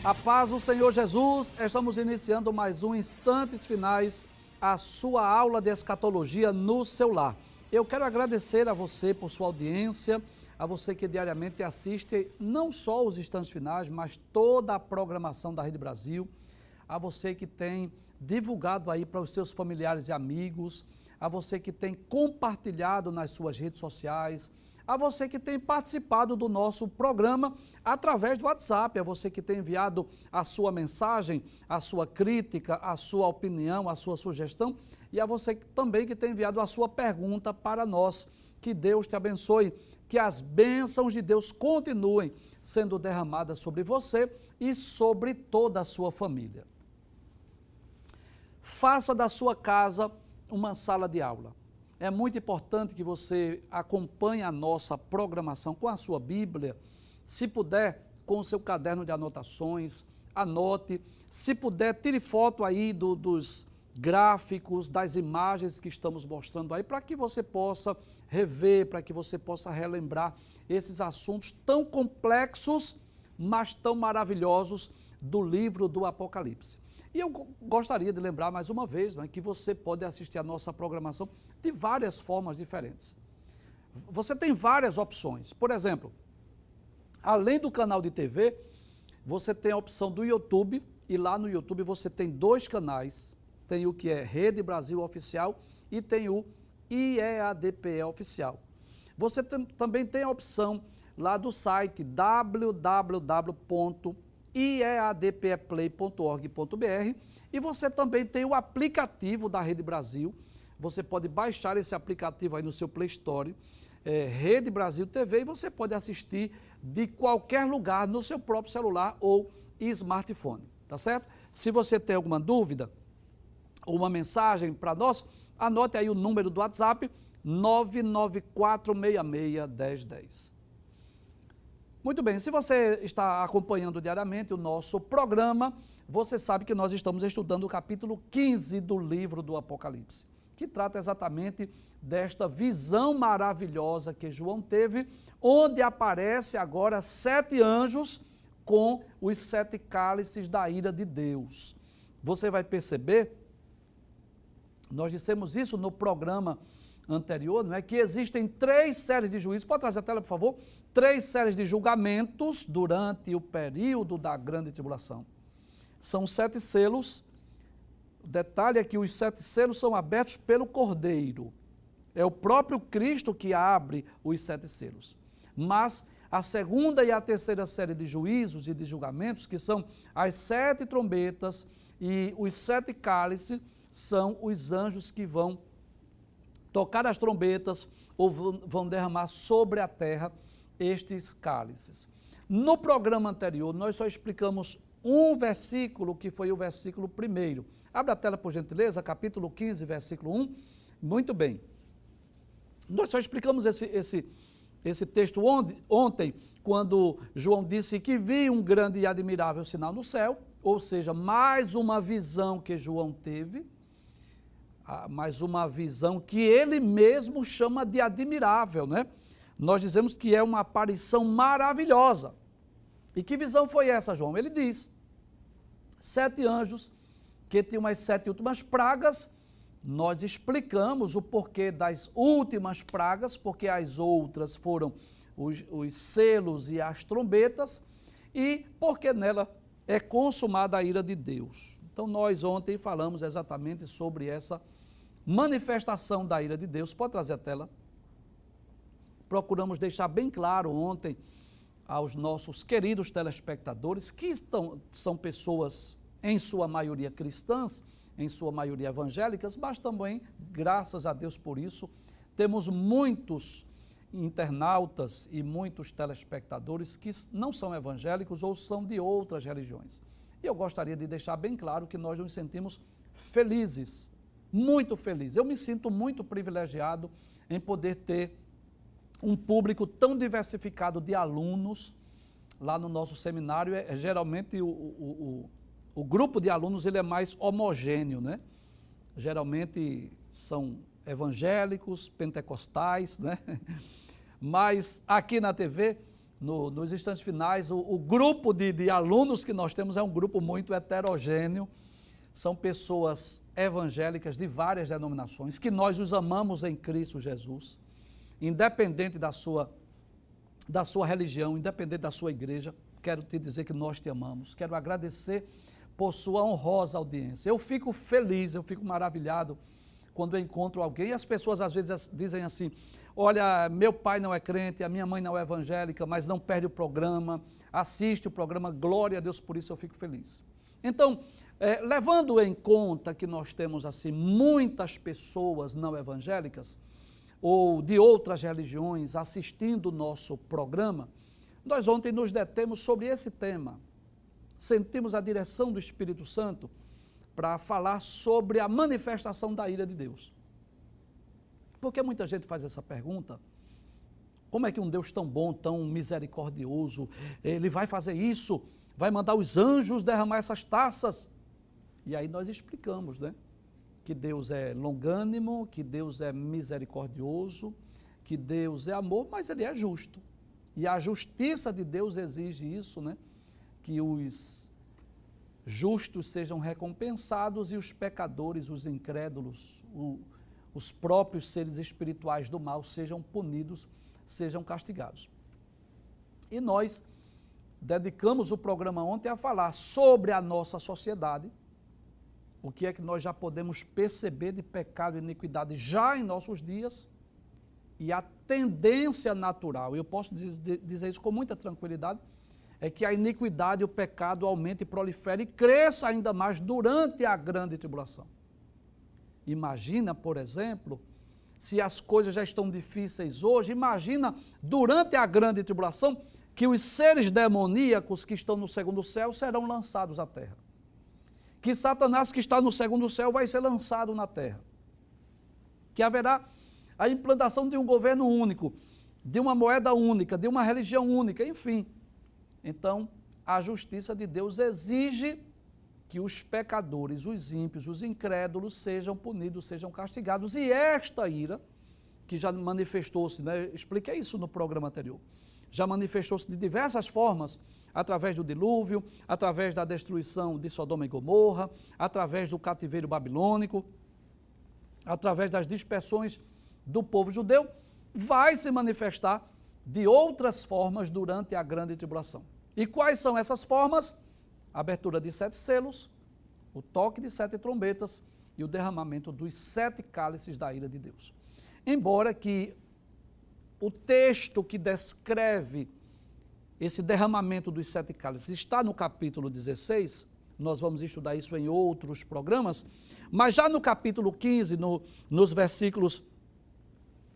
A paz do Senhor Jesus, estamos iniciando mais um Instantes Finais, a sua aula de escatologia no seu lar. Eu quero agradecer a você por sua audiência, a você que diariamente assiste não só os Instantes Finais, mas toda a programação da Rede Brasil, a você que tem divulgado aí para os seus familiares e amigos, a você que tem compartilhado nas suas redes sociais, a você que tem participado do nosso programa através do WhatsApp, a você que tem enviado a sua mensagem, a sua crítica, a sua opinião, a sua sugestão, e a você também que tem enviado a sua pergunta para nós. Que Deus te abençoe, que as bênçãos de Deus continuem sendo derramadas sobre você e sobre toda a sua família. Faça da sua casa uma sala de aula. É muito importante que você acompanhe a nossa programação com a sua Bíblia. Se puder, com o seu caderno de anotações, anote. Se puder, tire foto aí dos gráficos, das imagens que estamos mostrando aí, para que você possa rever, para que você possa relembrar esses assuntos tão complexos, mas tão maravilhosos do livro do Apocalipse. E eu gostaria de lembrar mais uma vez, né, que você pode assistir a nossa programação de várias formas diferentes. Você tem várias opções. Por exemplo, além do canal de TV, você tem a opção do YouTube, e lá no YouTube você tem dois canais. Tem o que é Rede Brasil Oficial e tem o IEADPE Oficial. Você também tem a opção lá do site www.iadpeplay.org.br e você também tem o aplicativo da Rede Brasil. Você pode baixar esse aplicativo aí no seu Play Store, Rede Brasil TV, e você pode assistir de qualquer lugar no seu próprio celular ou smartphone, tá certo? Se você tem alguma dúvida ou uma mensagem para nós, anote aí o número do WhatsApp, 994661010. Muito bem, se você está acompanhando diariamente o nosso programa, você sabe que nós estamos estudando o capítulo 15 do livro do Apocalipse, que trata exatamente desta visão maravilhosa que João teve, onde aparece agora 7 anjos com os 7 cálices da ira de Deus. Você vai perceber, nós dissemos isso no programa anterior, não é? Que existem 3 séries de juízos. Pode trazer a tela, por favor? 3 séries de julgamentos durante o período da grande tribulação. São 7 selos. O detalhe é que os 7 selos são abertos pelo Cordeiro. É o próprio Cristo que abre os 7 selos. Mas a segunda e a terceira série de juízos e de julgamentos, que são as 7 trombetas e os 7 cálices, são os anjos que vão tocar as trombetas ou vão derramar sobre a terra estes cálices. No programa anterior, nós só explicamos um versículo, que foi o versículo 1. Abre a tela, por gentileza, capítulo 15, versículo 1. Muito bem. Nós só explicamos esse texto ontem, quando João disse que viu um grande e admirável sinal no céu, ou seja, mais uma visão que João teve, mais uma visão que ele mesmo chama de admirável, né? Nós dizemos que é uma aparição maravilhosa. E que visão foi essa, João? Ele diz, 7 anjos que tinham as 7 últimas pragas. Nós explicamos o porquê das últimas pragas, porque as outras foram os selos e as trombetas, e porque nela é consumada a ira de Deus. Então nós ontem falamos exatamente sobre essa manifestação da ira de Deus. Pode trazer a tela? Procuramos deixar bem claro ontem aos nossos queridos telespectadores, que são pessoas, em sua maioria cristãs, em sua maioria evangélicas, mas também, graças a Deus por isso, temos muitos internautas e muitos telespectadores que não são evangélicos ou são de outras religiões. E eu gostaria de deixar bem claro que nós nos sentimos felizes, muito felizes. Eu me sinto muito privilegiado em poder ter um público tão diversificado de alunos lá no nosso seminário. Geralmente o grupo de alunos ele é mais homogêneo, né? Geralmente são evangélicos, pentecostais, né? Mas aqui na TV nos instantes finais, o grupo de alunos que nós temos é um grupo muito heterogêneo, são pessoas evangélicas de várias denominações, que nós os amamos em Cristo Jesus, independente da sua religião, independente da sua igreja. Quero te dizer que nós te amamos, quero agradecer por sua honrosa audiência. Eu fico feliz, eu fico maravilhado quando eu encontro alguém, e as pessoas às vezes dizem assim: olha, meu pai não é crente, a minha mãe não é evangélica, mas não perde o programa, assiste o programa, glória a Deus, por isso eu fico feliz. Então, levando em conta que nós temos assim muitas pessoas não evangélicas, ou de outras religiões assistindo o nosso programa, nós ontem nos detemos sobre esse tema, sentimos a direção do Espírito Santo para falar sobre a manifestação da ira de Deus. Porque muita gente faz essa pergunta: como é que um Deus tão bom, tão misericordioso, ele vai fazer isso, vai mandar os anjos derramar essas taças? E aí nós explicamos, né? Que Deus é longânimo, que Deus é misericordioso, que Deus é amor, mas ele é justo. E a justiça de Deus exige isso, né? Que os justos sejam recompensados e os pecadores, os incrédulos, os próprios seres espirituais do mal sejam punidos, sejam castigados. E nós dedicamos o programa ontem a falar sobre a nossa sociedade, o que é que nós já podemos perceber de pecado e iniquidade já em nossos dias, e a tendência natural, eu posso dizer isso com muita tranquilidade, é que a iniquidade e o pecado aumente e prolifere e cresça ainda mais durante a grande tribulação. Imagina, por exemplo, se as coisas já estão difíceis hoje, imagina durante a grande tribulação que os seres demoníacos que estão no segundo céu serão lançados à terra. Que Satanás que está no segundo céu vai ser lançado na terra. Que haverá a implantação de um governo único, de uma moeda única, de uma religião única, enfim. Então, a justiça de Deus exige que os pecadores, os ímpios, os incrédulos sejam punidos, sejam castigados. E esta ira, que já manifestou-se, né, expliquei isso no programa anterior, já manifestou-se de diversas formas, através do dilúvio, através da destruição de Sodoma e Gomorra, através do cativeiro babilônico, através das dispersões do povo judeu, vai se manifestar de outras formas durante a grande tribulação. E quais são essas formas? A abertura de 7 selos, o toque de 7 trombetas e o derramamento dos 7 cálices da ira de Deus. Embora que o texto que descreve esse derramamento dos 7 cálices está no capítulo 16, nós vamos estudar isso em outros programas, mas já no capítulo 15, nos versículos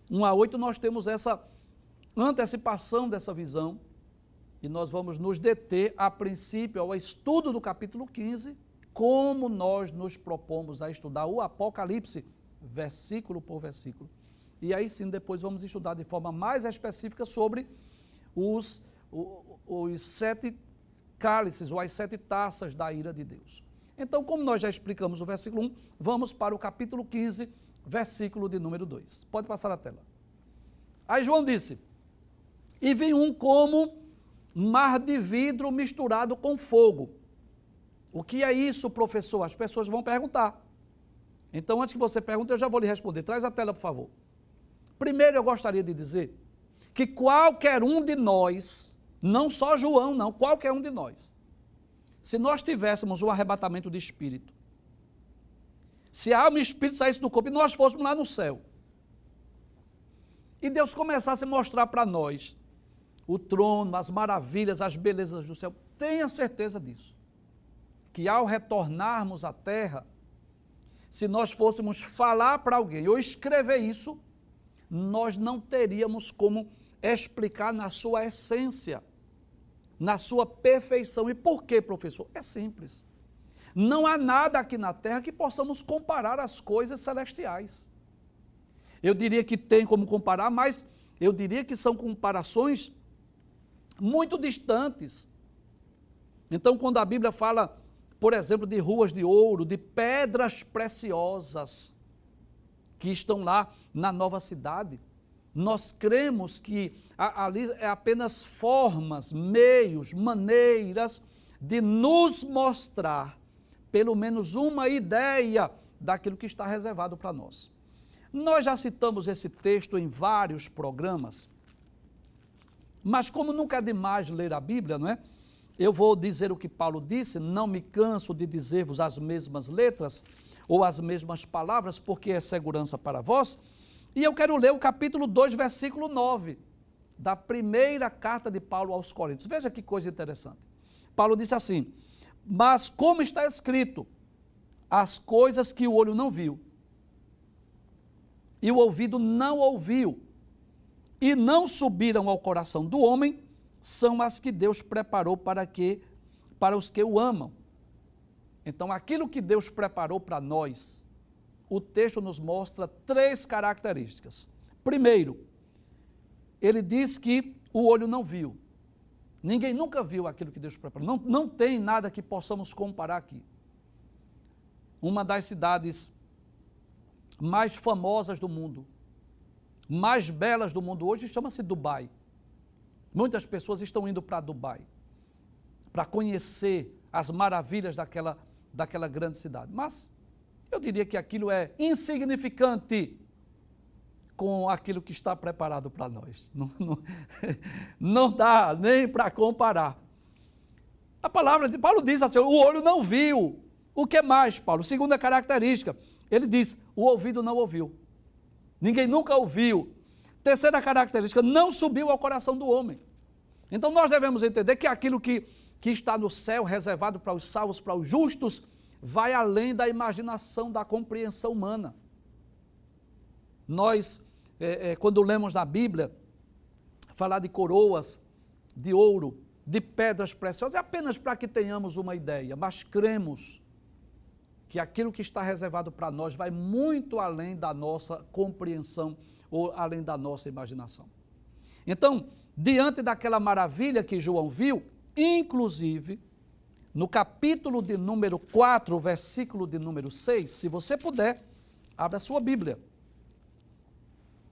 1 a 8, nós temos essa antecipação dessa visão, e nós vamos nos deter, a princípio, ao estudo do capítulo 15, como nós nos propomos a estudar o Apocalipse, versículo por versículo. E aí sim, depois vamos estudar de forma mais específica sobre os 7 cálices, ou as 7 taças da ira de Deus. Então, como nós já explicamos o versículo 1, vamos para o capítulo 15, versículo de número 2. Pode passar a tela. Aí João disse: e vi um como mar de vidro misturado com fogo. O que é isso, professor? As pessoas vão perguntar. Então, antes que você pergunte, eu já vou lhe responder. Traz a tela, por favor. Primeiro, eu gostaria de dizer que qualquer um de nós, não só João, não, qualquer um de nós, se nós tivéssemos um arrebatamento de espírito, se a alma e o espírito saísse do corpo e nós fôssemos lá no céu, e Deus começasse a mostrar para nós o trono, as maravilhas, as belezas do céu, tenha certeza disso, que ao retornarmos à terra, se nós fôssemos falar para alguém ou escrever isso, nós não teríamos como explicar na sua essência, na sua perfeição. E por quê, professor? É simples. Não há nada aqui na terra que possamos comparar as coisas celestiais. Eu diria que tem como comparar, mas eu diria que são comparações muito distantes. Então, quando a Bíblia fala, por exemplo, de ruas de ouro, de pedras preciosas que estão lá na nova cidade, nós cremos que ali é apenas formas, meios, maneiras de nos mostrar pelo menos uma ideia daquilo que está reservado para nós. Nós já citamos esse texto em vários programas, mas como nunca é demais ler a Bíblia, não é? Eu vou dizer o que Paulo disse, não me canso de dizer-vos as mesmas letras ou as mesmas palavras, porque é segurança para vós. E eu quero ler o capítulo 2, versículo 9, da primeira carta de Paulo aos Coríntios. Veja que coisa interessante. Paulo disse assim: mas como está escrito, as coisas que o olho não viu, e o ouvido não ouviu, e não subiram ao coração do homem, são as que Deus preparou para os que o amam. Então, aquilo que Deus preparou para nós, o texto nos mostra 3 características. Primeiro, ele diz que o olho não viu. Ninguém nunca viu aquilo que Deus preparou. Não tem nada que possamos comparar aqui. Uma das cidades mais famosas do mundo, mais belas do mundo hoje, chama-se Dubai. Muitas pessoas estão indo para Dubai para conhecer as maravilhas daquela grande cidade. Mas eu diria que aquilo é insignificante com aquilo que está preparado para nós. Não dá nem para comparar. A palavra de Paulo diz assim: o olho não viu. O que mais, Paulo? Segunda característica, ele diz: o ouvido não ouviu. Ninguém nunca ouviu. Terceira característica, não subiu ao coração do homem. Então nós devemos entender que aquilo que está no céu, reservado para os salvos, para os justos, vai além da imaginação, da compreensão humana. Nós, quando lemos na Bíblia, falar de coroas, de ouro, de pedras preciosas, é apenas para que tenhamos uma ideia, mas cremos que aquilo que está reservado para nós vai muito além da nossa compreensão ou além da nossa imaginação. Então, diante daquela maravilha que João viu, inclusive, no capítulo de número 4, versículo de número 6, se você puder, abra a sua Bíblia.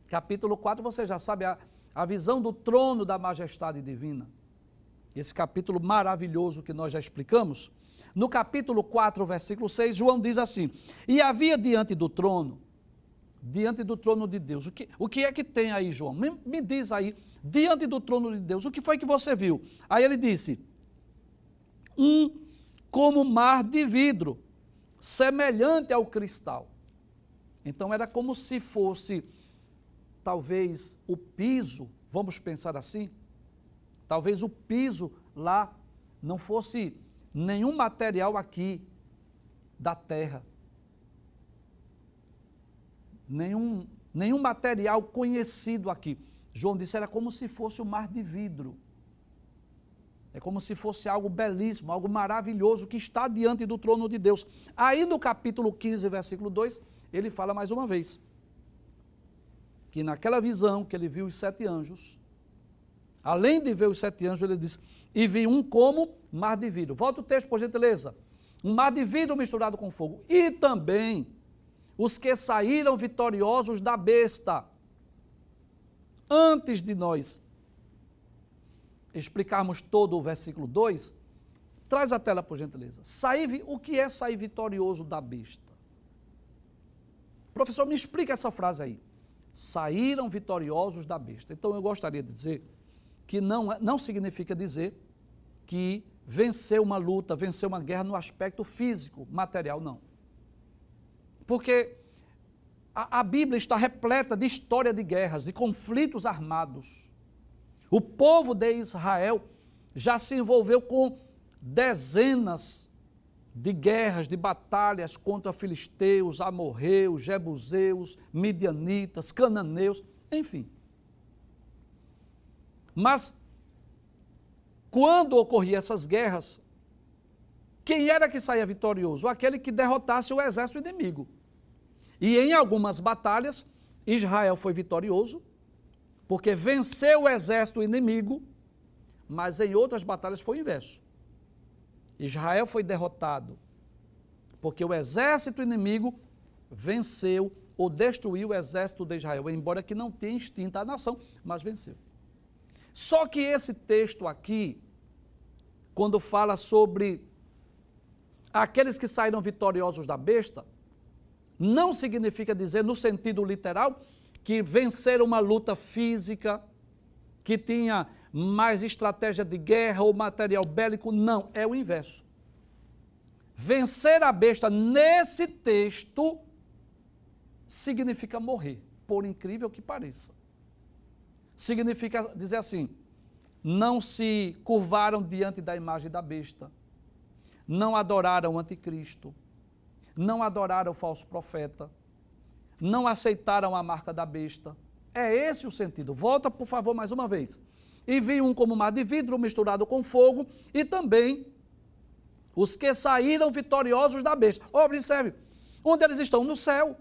Capítulo 4, você já sabe a visão do trono da majestade divina. Esse capítulo maravilhoso que nós já explicamos. No capítulo 4, versículo 6, João diz assim: e havia diante do trono de Deus. O que é que tem aí, João? Me diz aí, diante do trono de Deus, o que foi que você viu? Aí ele disse: como mar de vidro, semelhante ao cristal. Então era como se fosse, talvez, o piso, vamos pensar assim, talvez o piso lá não fosse nenhum material aqui da terra, nenhum material conhecido aqui. João disse, era como se fosse um mar de vidro. É como se fosse algo belíssimo, algo maravilhoso que está diante do trono de Deus. Aí no capítulo 15, versículo 2, ele fala mais uma vez, que naquela visão que ele viu os 7 anjos, além de ver os 7 anjos, ele diz, e vi um como mar de vidro. Volta o texto, por gentileza. Um mar de vidro misturado com fogo. E também os que saíram vitoriosos da besta. Antes de nós explicarmos todo o versículo 2, traz a tela, por gentileza. O que é sair vitorioso da besta? Professor, me explica essa frase aí. Saíram vitoriosos da besta. Então eu gostaria de dizer que não significa dizer que venceu uma luta, venceu uma guerra no aspecto físico, material, não. Porque a Bíblia está repleta de história de guerras, de conflitos armados. O povo de Israel já se envolveu com dezenas de guerras, de batalhas contra filisteus, amorreus, jebuseus, midianitas, cananeus, enfim. Mas, quando ocorriam essas guerras, quem era que saía vitorioso? Aquele que derrotasse o exército inimigo. E em algumas batalhas, Israel foi vitorioso, porque venceu o exército inimigo, mas em outras batalhas foi o inverso. Israel foi derrotado, porque o exército inimigo venceu ou destruiu o exército de Israel, embora que não tenha extinta a nação, mas venceu. Só que esse texto aqui, quando fala sobre aqueles que saíram vitoriosos da besta, não significa dizer, no sentido literal, que venceram uma luta física, que tinha mais estratégia de guerra ou material bélico, não, é o inverso. Vencer a besta nesse texto significa morrer, por incrível que pareça. Significa dizer assim, não se curvaram diante da imagem da besta, não adoraram o anticristo, não adoraram o falso profeta, não aceitaram a marca da besta. É esse o sentido. Volta, por favor, mais uma vez. E vi um como mar de vidro misturado com fogo, e também os que saíram vitoriosos da besta. Observe, onde eles estão? No céu.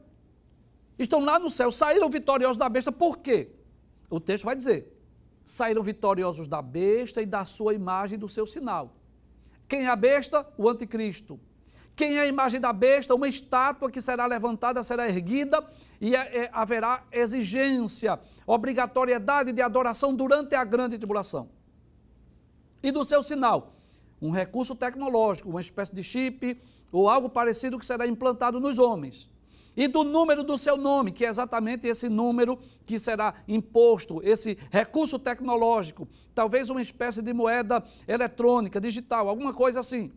Estão lá no céu, saíram vitoriosos da besta, por quê? O texto vai dizer, saíram vitoriosos da besta e da sua imagem e do seu sinal. Quem é a besta? O anticristo. Quem é a imagem da besta? Uma estátua que será levantada, será erguida e haverá exigência, obrigatoriedade de adoração durante a grande tribulação. E do seu sinal? Um recurso tecnológico, uma espécie de chip ou algo parecido que será implantado nos homens. E do número do seu nome, que é exatamente esse número que será imposto, esse recurso tecnológico, talvez uma espécie de moeda eletrônica, digital, alguma coisa assim,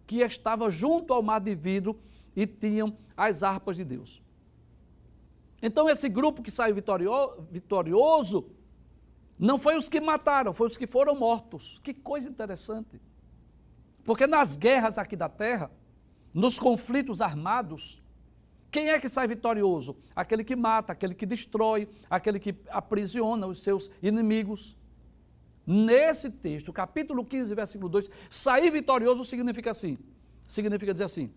que estava junto ao mar de vidro e tinham as harpas de Deus. Então esse grupo que saiu vitorioso, não foi os que mataram, foi os que foram mortos. Que coisa interessante. Porque nas guerras aqui da terra, nos conflitos armados, quem é que sai vitorioso? Aquele que mata, aquele que destrói, aquele que aprisiona os seus inimigos. Nesse texto, capítulo 15, versículo 2, sair vitorioso significa assim, significa dizer assim,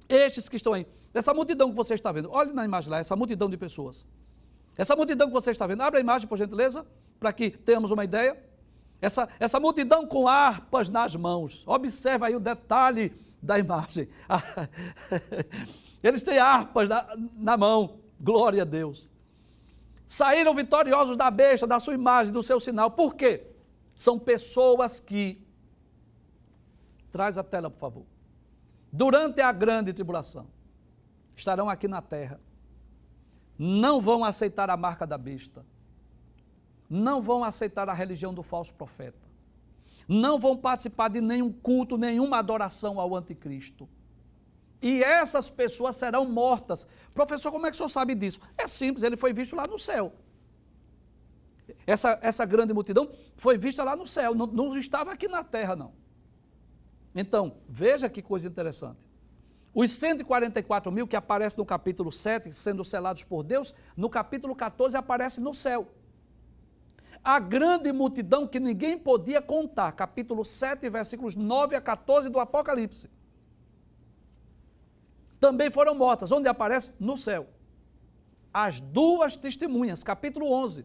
estes que estão aí, essa multidão que você está vendo, olhe na imagem lá, essa multidão de pessoas. Essa multidão que você está vendo, abre a imagem, por gentileza, para que tenhamos uma ideia. Essa multidão com harpas nas mãos, observa aí o detalhe da imagem. Eles têm harpas na mão, glória a Deus. Saíram vitoriosos da besta, da sua imagem, do seu sinal. Por quê? São pessoas que, traz a tela por favor, durante a grande tribulação, estarão aqui na terra, não vão aceitar a marca da besta, não vão aceitar a religião do falso profeta, não vão participar de nenhum culto, nenhuma adoração ao anticristo. E essas pessoas serão mortas. Professor, como é que o senhor sabe disso? É simples, ele foi visto lá no céu. Essa grande multidão foi vista lá no céu, não estava aqui na terra, não. Então, veja que coisa interessante. Os 144 mil que aparecem no capítulo 7, sendo selados por Deus, no capítulo 14 aparece no céu. A grande multidão que ninguém podia contar, capítulo 7, versículos 9 a 14 do Apocalipse, também foram mortas. Onde aparece? No céu. As duas testemunhas, capítulo 11,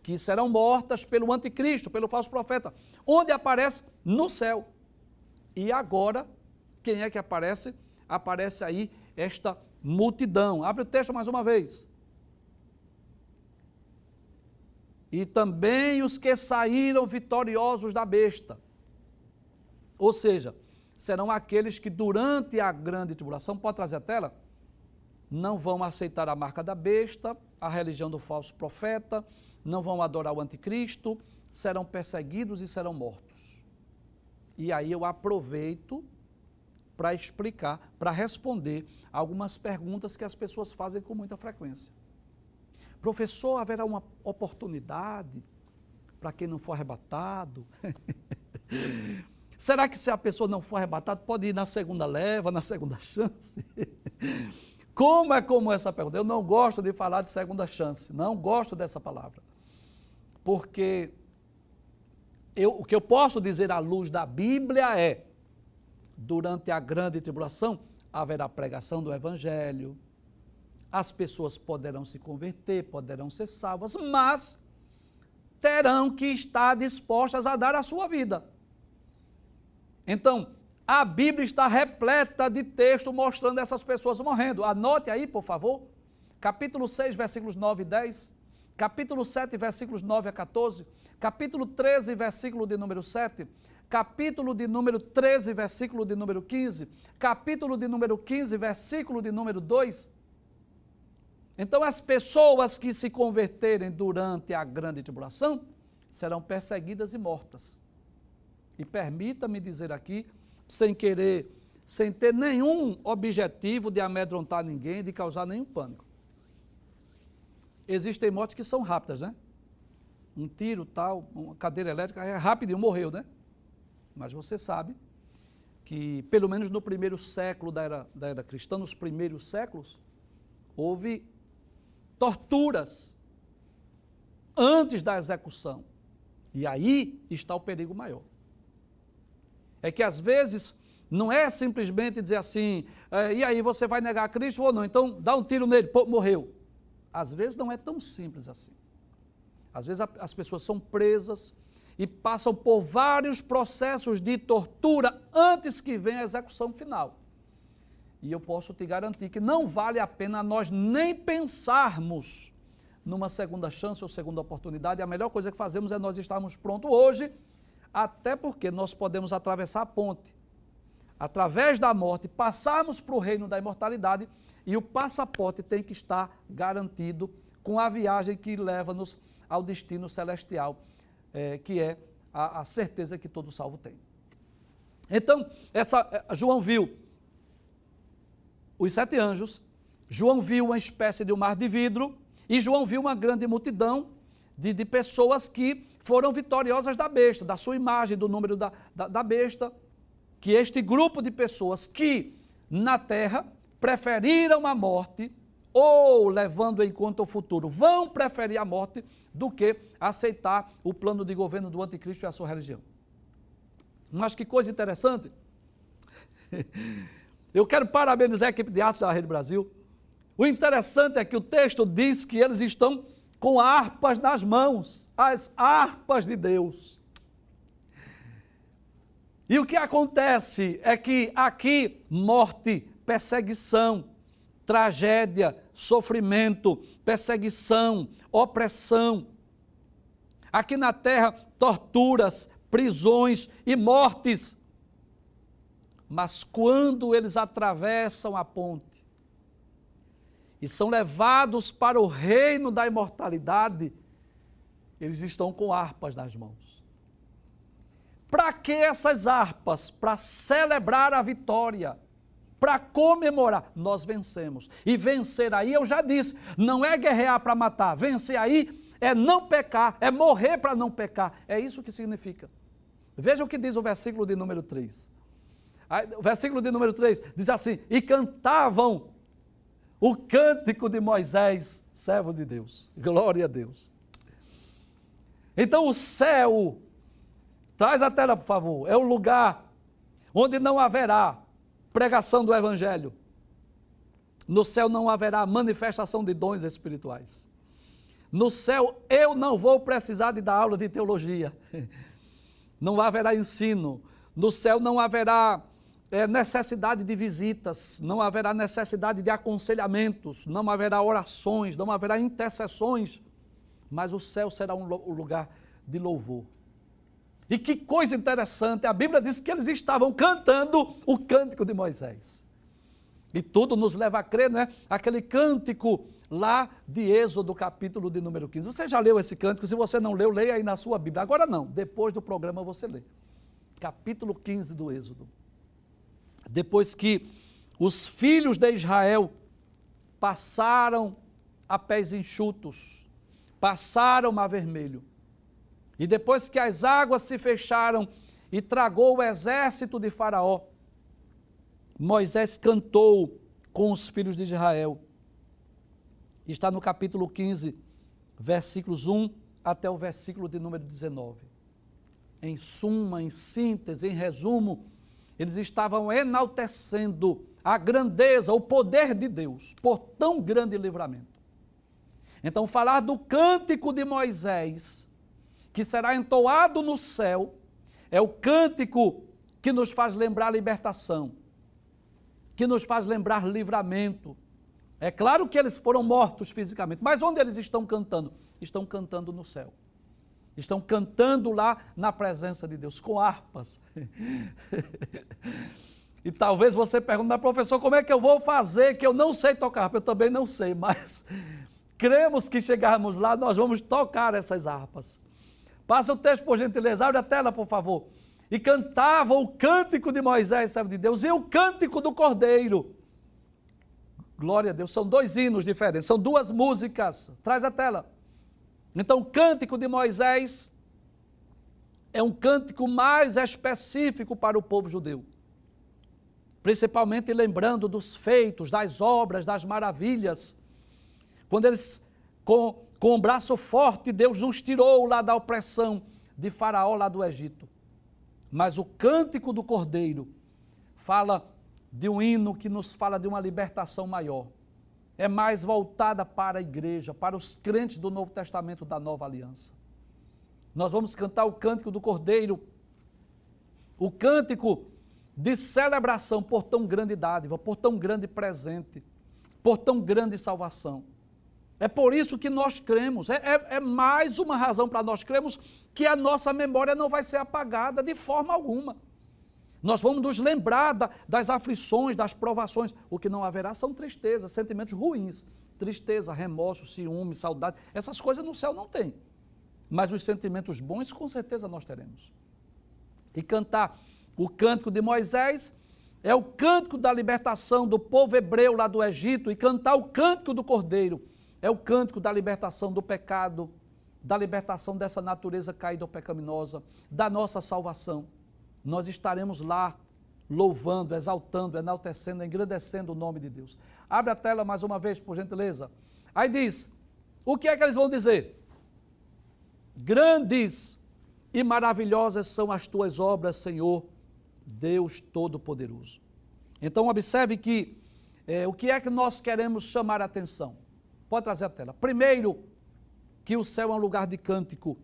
que serão mortas pelo anticristo, pelo falso profeta. Onde aparece? No céu. E agora, quem é que aparece? Aparece aí esta multidão. Abre o texto mais uma vez. E também os que saíram vitoriosos da besta. Ou seja, serão aqueles que durante a grande tribulação, pode trazer a tela? Não vão aceitar a marca da besta, a religião do falso profeta, não vão adorar o anticristo, serão perseguidos e serão mortos. E aí eu aproveito para explicar, para responder algumas perguntas que as pessoas fazem com muita frequência. Professor, haverá uma oportunidade para quem não for arrebatado? Será que se a pessoa não for arrebatada, pode ir na segunda leva, na segunda chance? Como é comum essa pergunta? Eu não gosto de falar de segunda chance, não gosto dessa palavra. Porque o que eu posso dizer à luz da Bíblia é, durante a grande tribulação, haverá pregação do Evangelho, as pessoas poderão se converter, poderão ser salvas, mas terão que estar dispostas a dar a sua vida. Então, a Bíblia está repleta de texto mostrando essas pessoas morrendo. Anote aí, por favor, capítulo 6, versículos 9 e 10, capítulo 7, versículos 9 a 14, capítulo 13, versículo de número 7, capítulo de número 13, versículo de número 15, capítulo de número 15, versículo de número 2. Então, as pessoas que se converterem durante a grande tribulação serão perseguidas e mortas. E permita-me dizer aqui, sem querer, sem ter nenhum objetivo de amedrontar ninguém, de causar nenhum pânico. Existem mortes que são rápidas, né? Um tiro, tal, uma cadeira elétrica, é rapidinho, morreu, né? Mas você sabe que, pelo menos no primeiro século da era cristã, nos primeiros séculos, houve torturas antes da execução. E aí está o perigo maior. É que às vezes não é simplesmente dizer assim, e aí você vai negar a Cristo ou não, então dá um tiro nele, pô, morreu. Às vezes não é tão simples assim. Às vezes as pessoas são presas e passam por vários processos de tortura antes que venha a execução final. E eu posso te garantir que não vale a pena nós nem pensarmos numa segunda chance ou segunda oportunidade. A melhor coisa que fazemos é nós estarmos prontos hoje, até porque nós podemos atravessar a ponte, através da morte, passarmos para o reino da imortalidade, e o passaporte tem que estar garantido com a viagem que leva-nos ao destino celestial, que é a certeza que todo salvo tem. Então, João viu os 7 anjos, João viu uma espécie de um mar de vidro, e João viu uma grande multidão de pessoas que foram vitoriosas da besta, da sua imagem, do número da besta, que este grupo de pessoas que na terra preferiram a morte, ou levando em conta o futuro, vão preferir a morte do que aceitar o plano de governo do anticristo e a sua religião. Mas que coisa interessante, eu quero parabenizar a equipe de artes da Rede Brasil. O interessante é que o texto diz que eles estão com harpas nas mãos, as harpas de Deus. E o que acontece é que aqui morte, perseguição, tragédia, sofrimento, perseguição, opressão. Aqui na terra, torturas, prisões e mortes. Mas quando eles atravessam a ponte e são levados para o reino da imortalidade, eles estão com harpas nas mãos. Para que essas harpas? Para celebrar a vitória, para comemorar. Nós vencemos. E vencer aí, eu já disse, não é guerrear para matar. Vencer aí é não pecar, é morrer para não pecar. É isso que significa. Veja o que diz o versículo de número 3. O versículo de número 3 diz assim: e cantavam o cântico de Moisés, servo de Deus. Glória a Deus. Então o céu, traz a tela por favor, é o lugar onde não haverá pregação do evangelho. No céu não haverá manifestação de dons espirituais. No céu eu não vou precisar de dar aula de teologia. Não haverá ensino. No céu não haverá necessidade de visitas, não haverá necessidade de aconselhamentos, não haverá orações, não haverá intercessões, mas o céu será um lugar de louvor. E que coisa interessante, a Bíblia diz que eles estavam cantando o cântico de Moisés. E tudo nos leva a crer, né? Aquele cântico lá de Êxodo, capítulo de número 15. Você já leu esse cântico? Se você não leu, leia aí na sua Bíblia. Agora não, depois do programa você lê. Capítulo 15 do Êxodo. Depois que os filhos de Israel passaram a pés enxutos, passaram o Mar Vermelho, e depois que as águas se fecharam e tragou o exército de Faraó, Moisés cantou com os filhos de Israel. Está no capítulo 15, versículos 1 até o versículo de número 19. Em suma, em síntese, em resumo, eles estavam enaltecendo a grandeza, o poder de Deus, por tão grande livramento. Então, falar do cântico de Moisés, que será entoado no céu, é o cântico que nos faz lembrar libertação, que nos faz lembrar livramento, É claro que eles foram mortos fisicamente, mas onde eles estão cantando? Estão cantando no céu. Estão cantando lá na presença de Deus, com harpas. E talvez você pergunte, mas professor, como é que eu vou fazer que eu não sei tocar harpa? Eu também não sei, mas cremos que chegarmos lá, nós vamos tocar essas harpas. Passa o texto, por gentileza, abre a tela, por favor. E cantavam o cântico de Moisés, servo de Deus, e o cântico do Cordeiro. Glória a Deus, são dois hinos diferentes, são duas músicas. Traz a tela. Então, o cântico de Moisés é um cântico mais específico para o povo judeu. Principalmente lembrando dos feitos, das obras, das maravilhas. Quando eles, com um braço forte, Deus os tirou lá da opressão de Faraó, lá do Egito. Mas o cântico do Cordeiro fala de um hino que nos fala de uma libertação maior. É mais voltada para a igreja, para os crentes do Novo Testamento, da Nova Aliança. Nós vamos cantar o cântico do Cordeiro, o cântico de celebração por tão grande dádiva, por tão grande presente, por tão grande salvação. É por isso que nós cremos, é mais uma razão para nós cremos que a nossa memória não vai ser apagada de forma alguma. Nós vamos nos lembrar das aflições, das provações. O que não haverá são tristezas, sentimentos ruins. Tristeza, remorso, ciúme, saudade. Essas coisas no céu não tem. Mas os sentimentos bons, com certeza nós teremos. E cantar o cântico de Moisés é o cântico da libertação do povo hebreu lá do Egito. E cantar o cântico do Cordeiro é o cântico da libertação do pecado, da libertação dessa natureza caída ou pecaminosa, da nossa salvação. Nós estaremos lá louvando, exaltando, enaltecendo, engrandecendo o nome de Deus. Abre a tela mais uma vez, por gentileza. Aí diz, o que é que eles vão dizer? Grandes e maravilhosas são as tuas obras, Senhor, Deus Todo-Poderoso. Então observe que o que é que nós queremos chamar a atenção? Pode trazer a tela. Primeiro, que o céu é um lugar de cântico,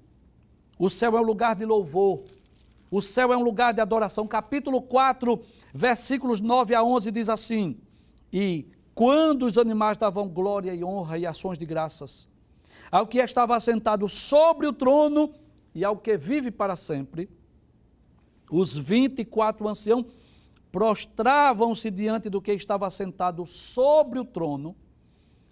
o céu é um lugar de louvor, o céu é um lugar de adoração. Capítulo 4, versículos 9 a 11 diz assim, e quando os animais davam glória e honra e ações de graças, ao que estava assentado sobre o trono e ao que vive para sempre, os 24 anciãos prostravam-se diante do que estava assentado sobre o trono,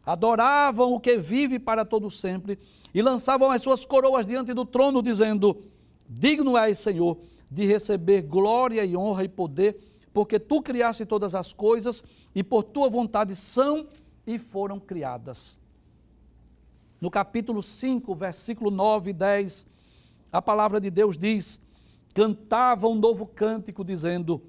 adoravam o que vive para todo sempre e lançavam as suas coroas diante do trono, dizendo, digno és, Senhor, de receber glória e honra e poder, porque tu criaste todas as coisas e por tua vontade são e foram criadas. No capítulo 5, versículo 9 e 10, a palavra de Deus diz, cantava um novo cântico, dizendo,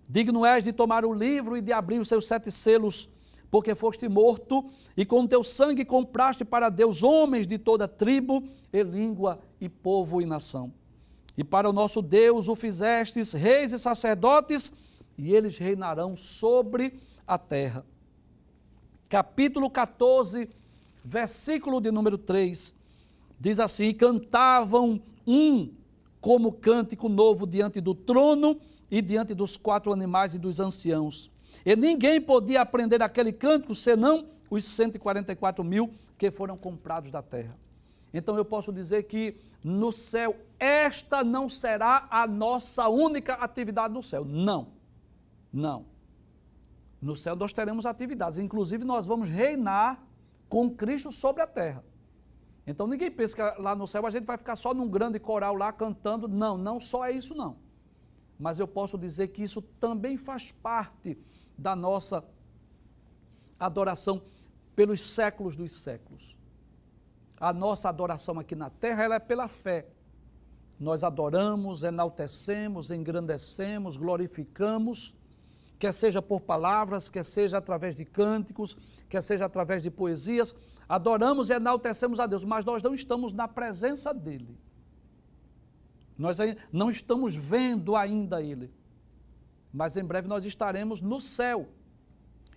digno és de tomar o livro e de abrir os seus 7 selos, porque foste morto e com teu sangue compraste para Deus homens de toda tribo e língua e povo e nação. E para o nosso Deus o fizestes reis e sacerdotes, e eles reinarão sobre a terra. Capítulo 14, versículo de número 3, diz assim, cantavam como cântico novo diante do trono e diante dos 4 animais e dos anciãos. E ninguém podia aprender aquele cântico, senão os 144 mil que foram comprados da terra. Então eu posso dizer que no céu, esta não será a nossa única atividade no céu. Não, não. No céu nós teremos atividades, inclusive nós vamos reinar com Cristo sobre a terra. Então ninguém pensa que lá no céu a gente vai ficar só num grande coral lá cantando. Não, não só é isso não. Mas eu posso dizer que isso também faz parte da nossa adoração pelos séculos dos séculos. A nossa adoração aqui na terra, ela é pela fé. Nós adoramos, enaltecemos, engrandecemos, glorificamos, quer seja por palavras, quer seja através de cânticos, quer seja através de poesias, adoramos e enaltecemos a Deus, mas nós não estamos na presença dEle. Nós não estamos vendo ainda Ele, mas em breve nós estaremos no céu.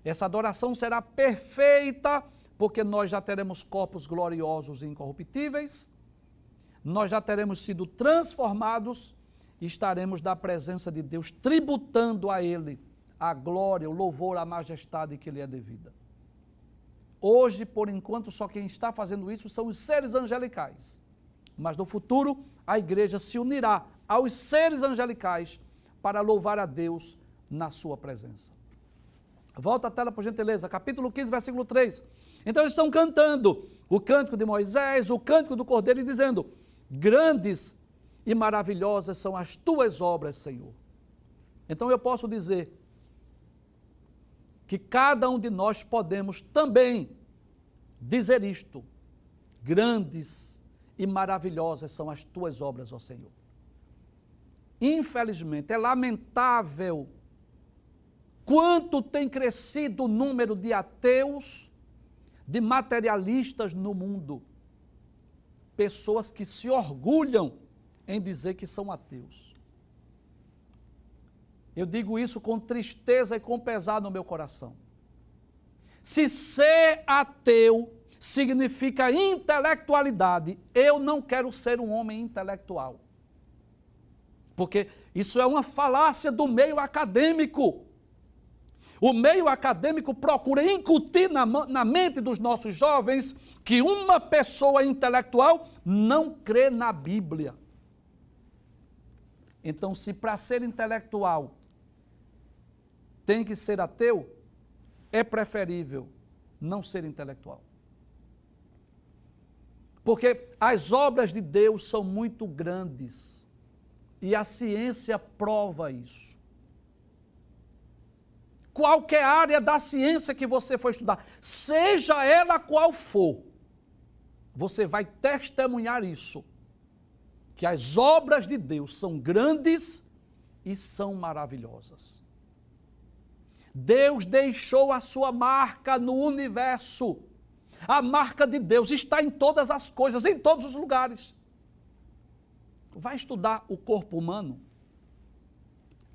Essa adoração será perfeita, porque nós já teremos corpos gloriosos e incorruptíveis, nós já teremos sido transformados e estaremos na presença de Deus, tributando a Ele a glória, o louvor, a majestade que lhe é devida. Hoje, por enquanto, só quem está fazendo isso são os seres angelicais. Mas no futuro, a igreja se unirá aos seres angelicais para louvar a Deus na sua presença. Volta a tela, por gentileza, capítulo 15, versículo 3. Então eles estão cantando o cântico de Moisés, o cântico do Cordeiro, e dizendo: grandes e maravilhosas são as tuas obras, Senhor. Então eu posso dizer que cada um de nós podemos também dizer isto: grandes e maravilhosas são as tuas obras, ó Senhor. Infelizmente, é lamentável quanto tem crescido o número de ateus, de materialistas no mundo. Pessoas que se orgulham em dizer que são ateus. Eu digo isso com tristeza e com pesar no meu coração. Se ser ateu significa intelectualidade, eu não quero ser um homem intelectual. Porque isso é uma falácia do meio acadêmico. O meio acadêmico procura incutir na mente dos nossos jovens que uma pessoa intelectual não crê na Bíblia. Então, se para ser intelectual tem que ser ateu, é preferível não ser intelectual. Porque as obras de Deus são muito grandes e a ciência prova isso. Qualquer área da ciência que você for estudar, seja ela qual for, você vai testemunhar isso, que as obras de Deus são grandes e são maravilhosas. Deus deixou a sua marca no universo. A marca de Deus está em todas as coisas, em todos os lugares. Vai estudar o corpo humano,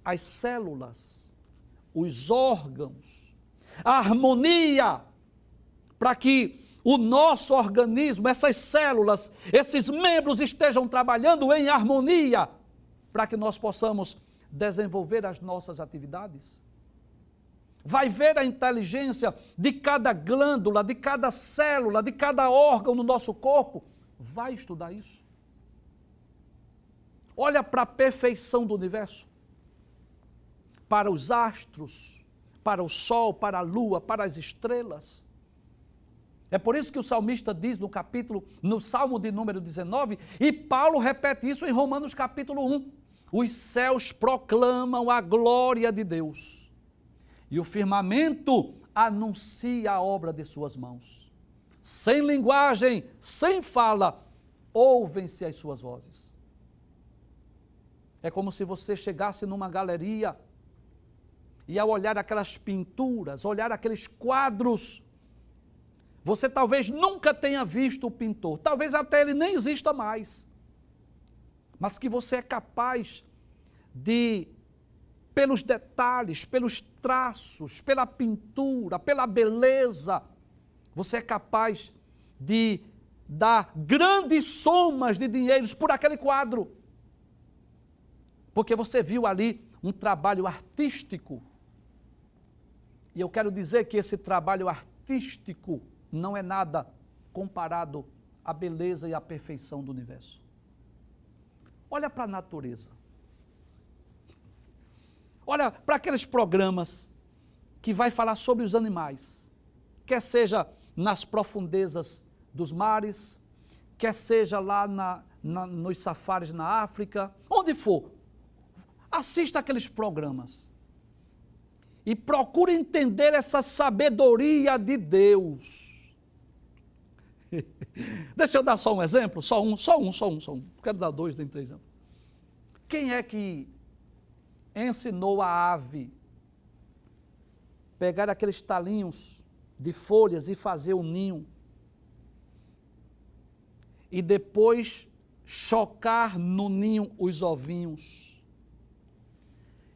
as células, os órgãos, a harmonia, para que o nosso organismo, essas células, esses membros estejam trabalhando em harmonia, para que nós possamos desenvolver as nossas atividades. Vai ver a inteligência de cada glândula, de cada célula, de cada órgão no nosso corpo. Vai estudar isso. Olha para a perfeição do universo. Para os astros, para o sol, para a lua, para as estrelas. É por isso que o salmista diz no Salmo de número 19, e Paulo repete isso em Romanos capítulo 1. Os céus proclamam a glória de Deus, e o firmamento anuncia a obra de suas mãos. Sem linguagem, sem fala, ouvem-se as suas vozes. É como se você chegasse numa galeria e ao olhar aquelas pinturas, olhar aqueles quadros, você talvez nunca tenha visto o pintor, talvez até ele nem exista mais, mas que você é capaz de, pelos detalhes, pelos traços, pela pintura, pela beleza, você é capaz de dar grandes somas de dinheiros por aquele quadro, porque você viu ali um trabalho artístico. E eu quero dizer que esse trabalho artístico não é nada comparado à beleza e à perfeição do universo. Olha para a natureza. Olha para aqueles programas que vai falar sobre os animais, quer seja nas profundezas dos mares, quer seja lá nos safaris na África, onde for. Assista aqueles programas e procure entender essa sabedoria de Deus. Deixa eu dar só um exemplo, só um. Quero dar 2, nem 3 exemplos. Quem é que ensinou a ave pegar aqueles talinhos de folhas e fazer um ninho e depois chocar no ninho os ovinhos?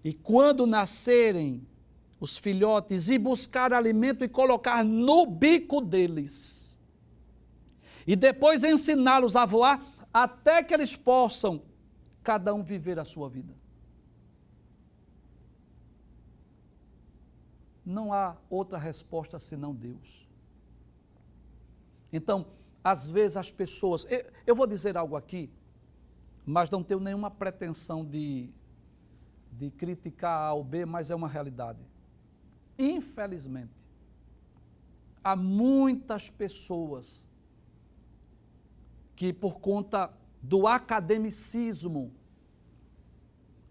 E quando nascerem os filhotes, ir buscar alimento e colocar no bico deles. E depois ensiná-los a voar até que eles possam, cada um, viver a sua vida. Não há outra resposta senão Deus. Então, às vezes as pessoas... Eu vou dizer algo aqui, mas não tenho nenhuma pretensão de criticar A ou B, mas é uma realidade. Infelizmente, há muitas pessoas que, por conta do academicismo,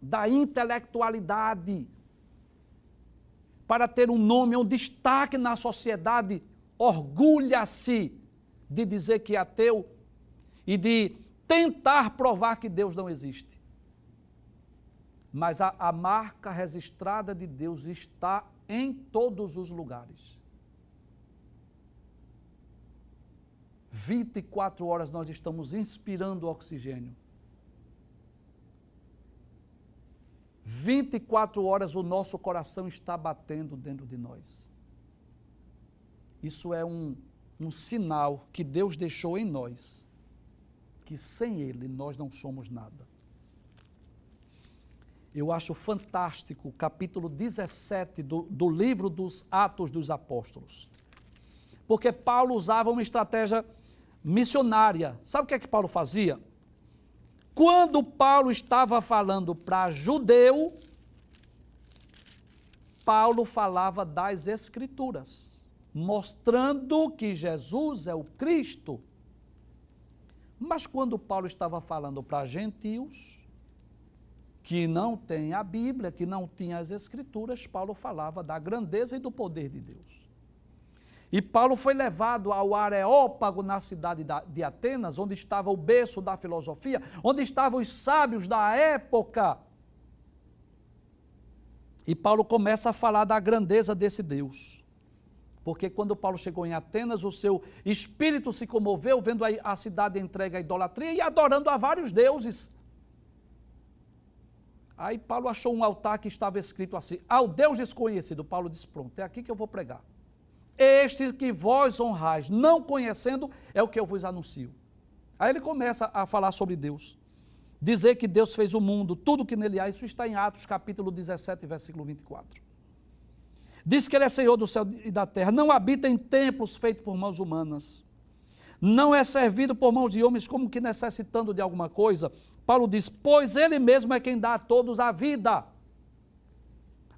da intelectualidade, para ter um nome, um destaque na sociedade, orgulha-se de dizer que é ateu e de tentar provar que Deus não existe. Mas a marca registrada de Deus está em todos os lugares. 24 horas nós estamos inspirando oxigênio. 24 horas o nosso coração está batendo dentro de nós. Isso é um sinal que Deus deixou em nós, que sem Ele nós não somos nada. Eu acho fantástico o capítulo 17 do livro dos Atos dos Apóstolos. Porque Paulo usava uma estratégia missionária. Sabe o que é que Paulo fazia? Quando Paulo estava falando para judeu, Paulo falava das Escrituras, mostrando que Jesus é o Cristo. Mas quando Paulo estava falando para gentios, que não tem a Bíblia, que não tinha as Escrituras, Paulo falava da grandeza e do poder de Deus. E Paulo foi levado ao Areópago, na cidade de Atenas, onde estava o berço da filosofia, onde estavam os sábios da época. E Paulo começa a falar da grandeza desse Deus. Porque quando Paulo chegou em Atenas, o seu espírito se comoveu, vendo a cidade entregue à idolatria e adorando a vários deuses. Aí Paulo achou um altar que estava escrito assim: ao Deus desconhecido. Paulo disse: pronto, é aqui que eu vou pregar. Este que vós honrais, não conhecendo, é o que eu vos anuncio. Aí ele começa a falar sobre Deus. Dizer que Deus fez o mundo, tudo que nele há. Isso está em Atos capítulo 17, versículo 24. Diz que ele é Senhor do céu e da terra, não habita em templos feitos por mãos humanas, não é servido por mãos de homens como que necessitando de alguma coisa. Paulo diz: pois ele mesmo é quem dá a todos a vida,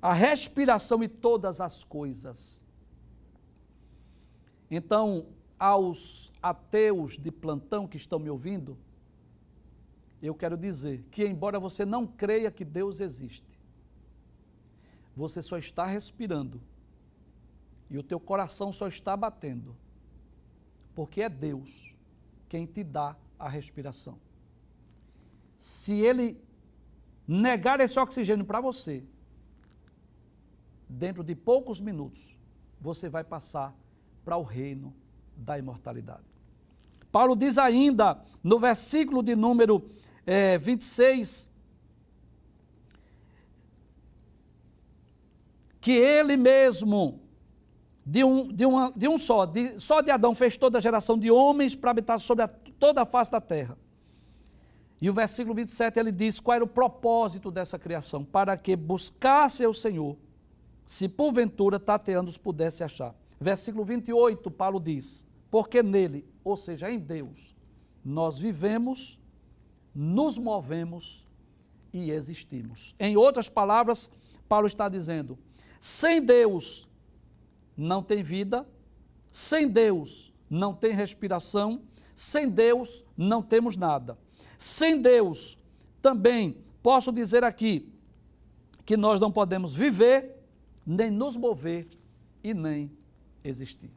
a respiração e todas as coisas. Então, aos ateus de plantão que estão me ouvindo, eu quero dizer que, embora você não creia que Deus existe, você só está respirando e o teu coração só está batendo, porque é Deus quem te dá a respiração. Se Ele negar esse oxigênio para você, dentro de poucos minutos, você vai passar para o reino da imortalidade. Paulo diz ainda, no versículo de número 26, que ele mesmo, só de Adão fez toda a geração de homens para habitar sobre toda a face da terra. E o versículo 27 ele diz qual era o propósito dessa criação: para que buscasse o Senhor, se porventura tateando os pudesse achar. Versículo 28, Paulo diz: porque nele, ou seja, em Deus, nós vivemos, nos movemos e existimos. Em outras palavras, Paulo está dizendo: sem Deus não tem vida, sem Deus não tem respiração, sem Deus não temos nada. Sem Deus, também posso dizer aqui que nós não podemos viver, nem nos mover e nem existir.